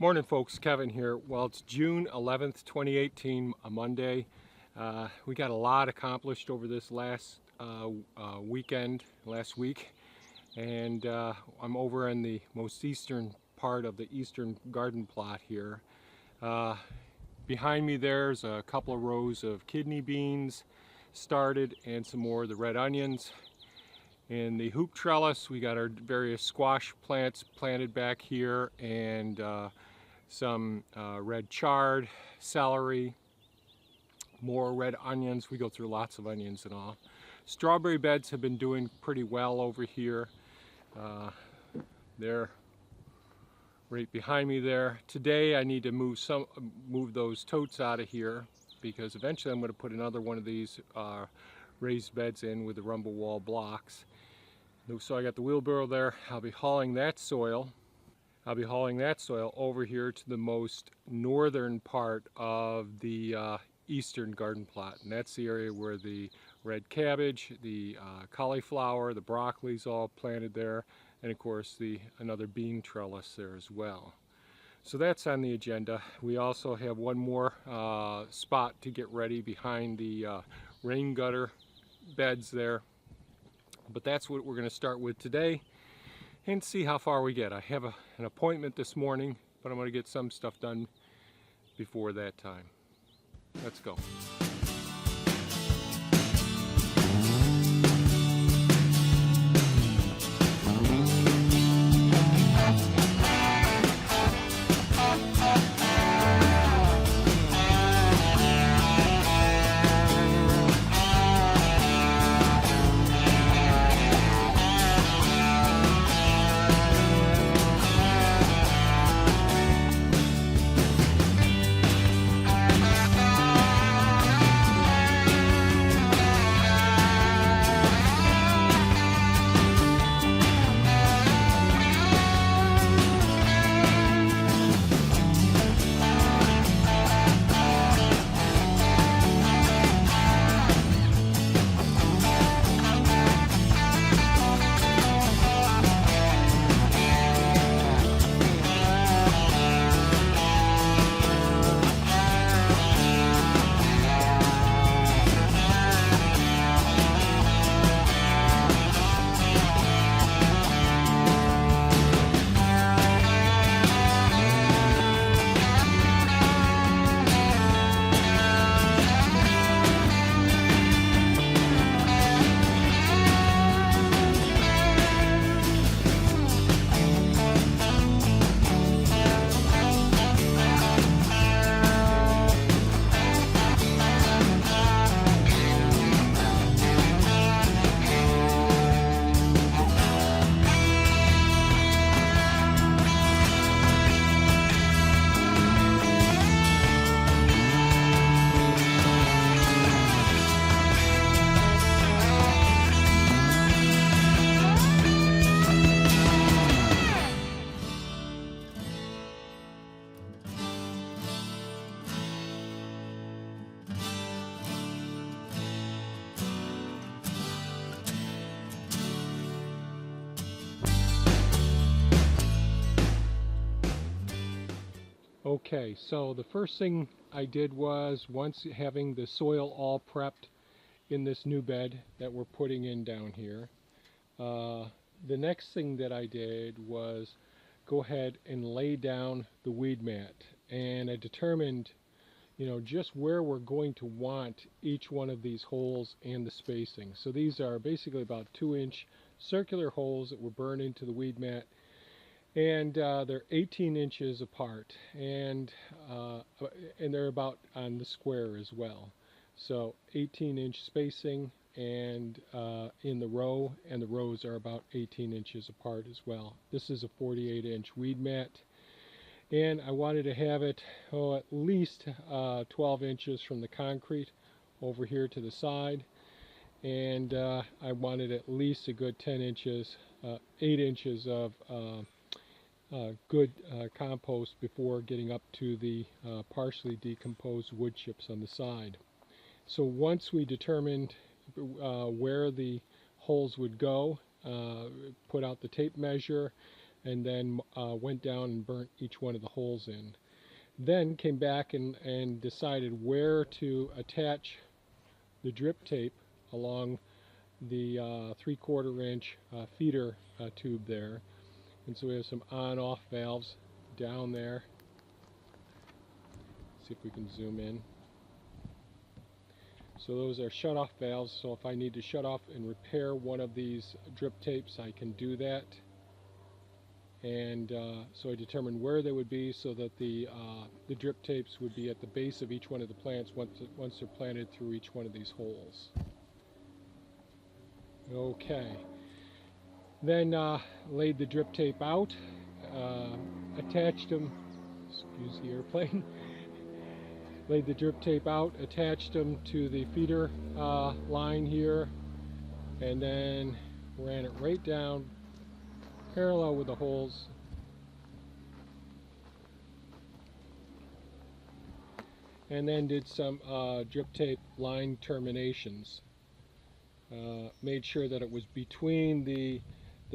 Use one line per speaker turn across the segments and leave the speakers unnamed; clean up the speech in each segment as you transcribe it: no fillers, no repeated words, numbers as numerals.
Morning folks, Kevin here. Well, it's June 11th, 2018, a Monday. We got a lot accomplished over this last week, and I'm over in the most eastern part of the eastern garden plot here. Behind me there's a couple of rows of kidney beans started and some more of the red onions. In the hoop trellis, we got our various squash plants planted back here, and some red chard, celery, more red onions. We go through lots of onions and all. Strawberry beds have been doing pretty well over here. They're right behind me there. Today I need to move those totes out of here, because eventually I'm going to put another one of these raised beds in with the rumble wall blocks. So I got the wheelbarrow there. I'll be hauling that soil over here to the most northern part of the eastern garden plot, and that's the area where the red cabbage, the cauliflower, the broccoli's all planted there, and of course another bean trellis there as well. So that's on the agenda. We also have one more spot to get ready behind the rain gutter beds there. But that's what we're going to start with today and see how far we get. I have an appointment this morning, but I'm going to get some stuff done before that time. Let's go. Okay, so the first thing I did was, once having the soil all prepped in this new bed that we're putting in down here, the next thing that I did was go ahead and lay down the weed mat, and I determined, just where we're going to want each one of these holes and the spacing. So these are basically about 2-inch circular holes that were burned into the weed mat, and they're 18 inches apart, and they're about on the square as well. So 18-inch spacing, and in the row, and the rows are about 18 inches apart as well. This is a 48-inch weed mat, and I wanted to have it at least 12 inches from the concrete over here to the side, and I wanted at least a good 10 inches, 8 inches of good compost before getting up to the partially decomposed wood chips on the side. So once we determined where the holes would go, put out the tape measure, and then went down and burnt each one of the holes in. Then came back and decided where to attach the drip tape along the 3/4 inch feeder tube there. And so we have some on-off valves down there. See if we can zoom in. So those are shut-off valves, so if I need to shut off and repair one of these drip tapes, I can do that. And so I determined where they would be so that the drip tapes would be at the base of each one of the plants once they're planted through each one of these holes. Okay. Then laid the drip tape out, attached them, excuse the airplane, laid the drip tape out, attached them to the feeder line here, and then ran it right down parallel with the holes. And then did some drip tape line terminations. Made sure that it was between the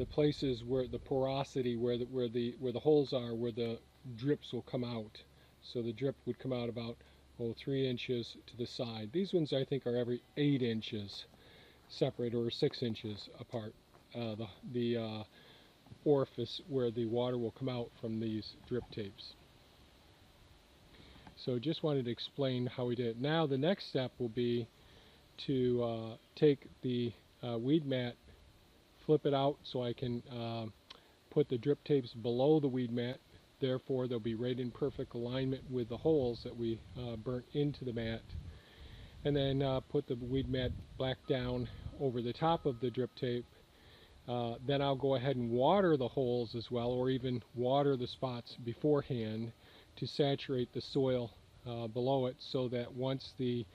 places where the porosity, where the holes are, where the drips will come out. So the drip would come out about 3 inches to the side. These ones I think are every 8 inches separate, or 6 inches apart. The orifice where the water will come out from these drip tapes. So just wanted to explain how we did it. Now the next step will be to take the weed mat, flip it out so I can put the drip tapes below the weed mat. Therefore they'll be right in perfect alignment with the holes that we burnt into the mat. And then put the weed mat back down over the top of the drip tape. Then I'll go ahead and water the holes as well, or even water the spots beforehand to saturate the soil below it, so that once the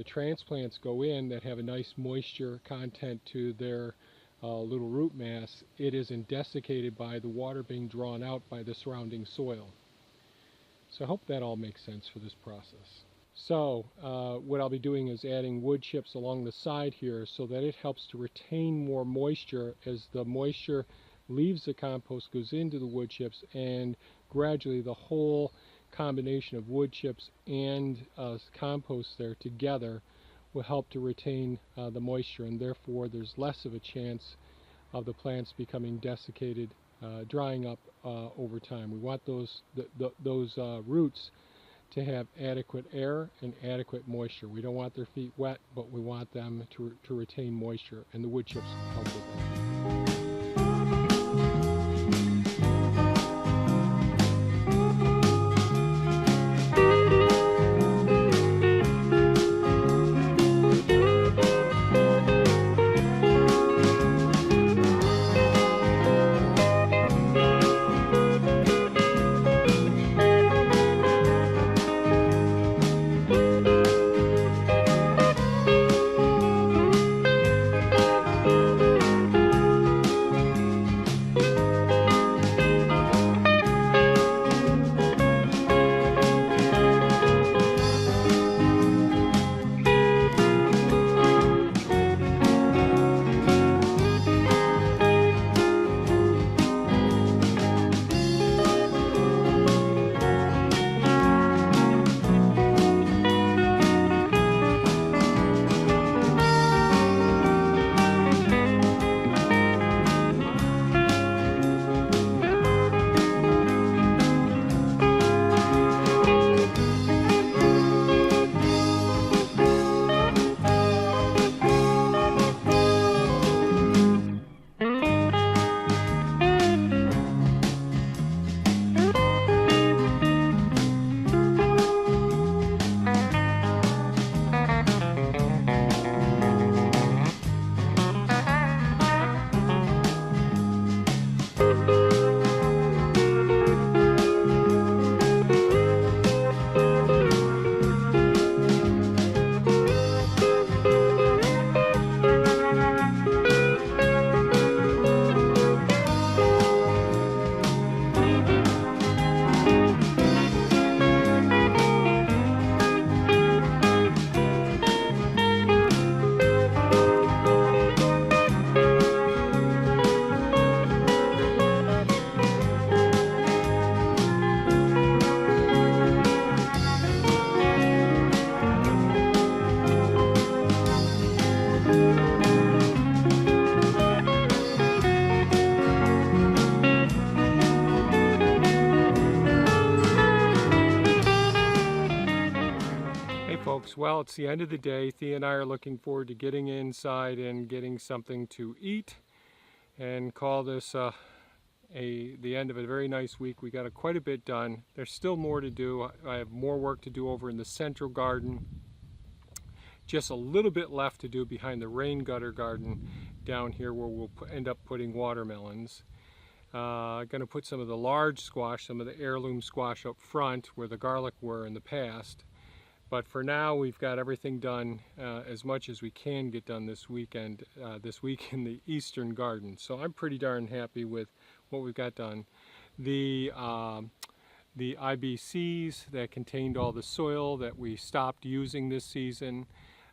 transplants go in that have a nice moisture content to their little root mass, it isn't desiccated by the water being drawn out by the surrounding soil. So I hope that all makes sense for this process. So what I'll be doing is adding wood chips along the side here so that it helps to retain more moisture as the moisture leaves the compost, goes into the wood chips, and gradually the whole combination of wood chips and compost there together will help to retain the moisture, and therefore there's less of a chance of the plants becoming desiccated, drying up over time. We want those roots to have adequate air and adequate moisture. We don't want their feet wet, but we want them to retain moisture, and the wood chips help with that. folks. Well, it's the end of the day. Thea and I are looking forward to getting inside and getting something to eat and call this the end of a very nice week. We got quite a bit done. There's still more to do. I have more work to do over in the central garden. Just a little bit left to do behind the rain gutter garden down here where we'll end up putting watermelons. Going to put some of the large squash, some of the heirloom squash up front where the garlic were in the past. But for now, we've got everything done as much as we can get done this weekend, this week in the eastern garden. So I'm pretty darn happy with what we've got done. The IBCs that contained all the soil that we stopped using this season,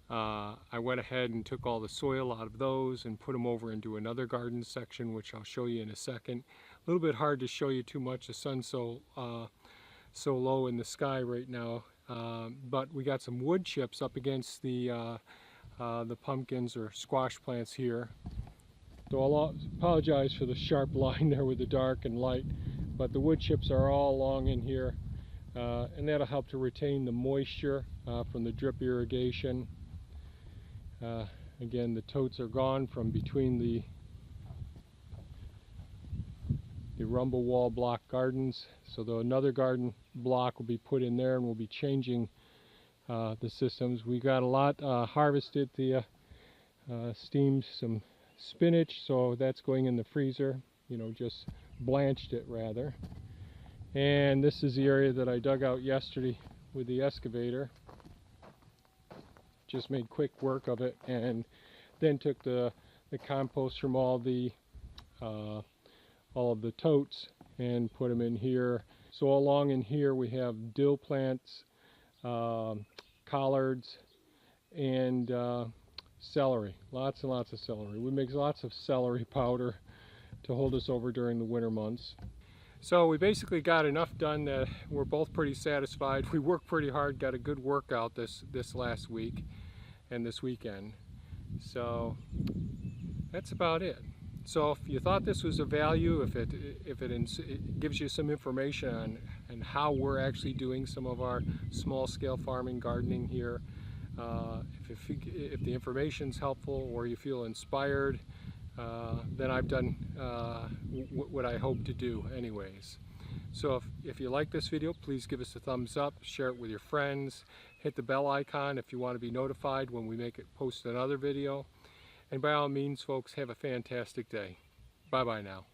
I went ahead and took all the soil out of those and put them over into another garden section, which I'll show you in a second. A little bit hard to show you too much. The sun's so low in the sky right now. But we got some wood chips up against the pumpkins or squash plants here. So I'll apologize for the sharp line there with the dark and light, but the wood chips are all along in here, and that'll help to retain the moisture from the drip irrigation. Again, the totes are gone from between the rumble wall block gardens, so another garden block will be put in there, and we'll be changing the systems. We got a lot harvested. The steamed some spinach, so that's going in the freezer, you know, just blanched it rather. And this is the area that I dug out yesterday with the excavator. Just made quick work of it, and then took the compost from all of the totes and put them in here. So along in here we have dill plants, collards, and celery. Lots and lots of celery. We make lots of celery powder to hold us over during the winter months. So we basically got enough done that we're both pretty satisfied. We worked pretty hard, got a good workout this last week and this weekend. So that's about it. So if you thought this was of value, if it gives you some information on how we're actually doing some of our small-scale farming gardening here, if the information's helpful or you feel inspired, then I've done what I hope to do anyways. So if you like this video, please give us a thumbs up, share it with your friends, hit the bell icon if you want to be notified when we post another video. And by all means, folks, have a fantastic day. Bye-bye now.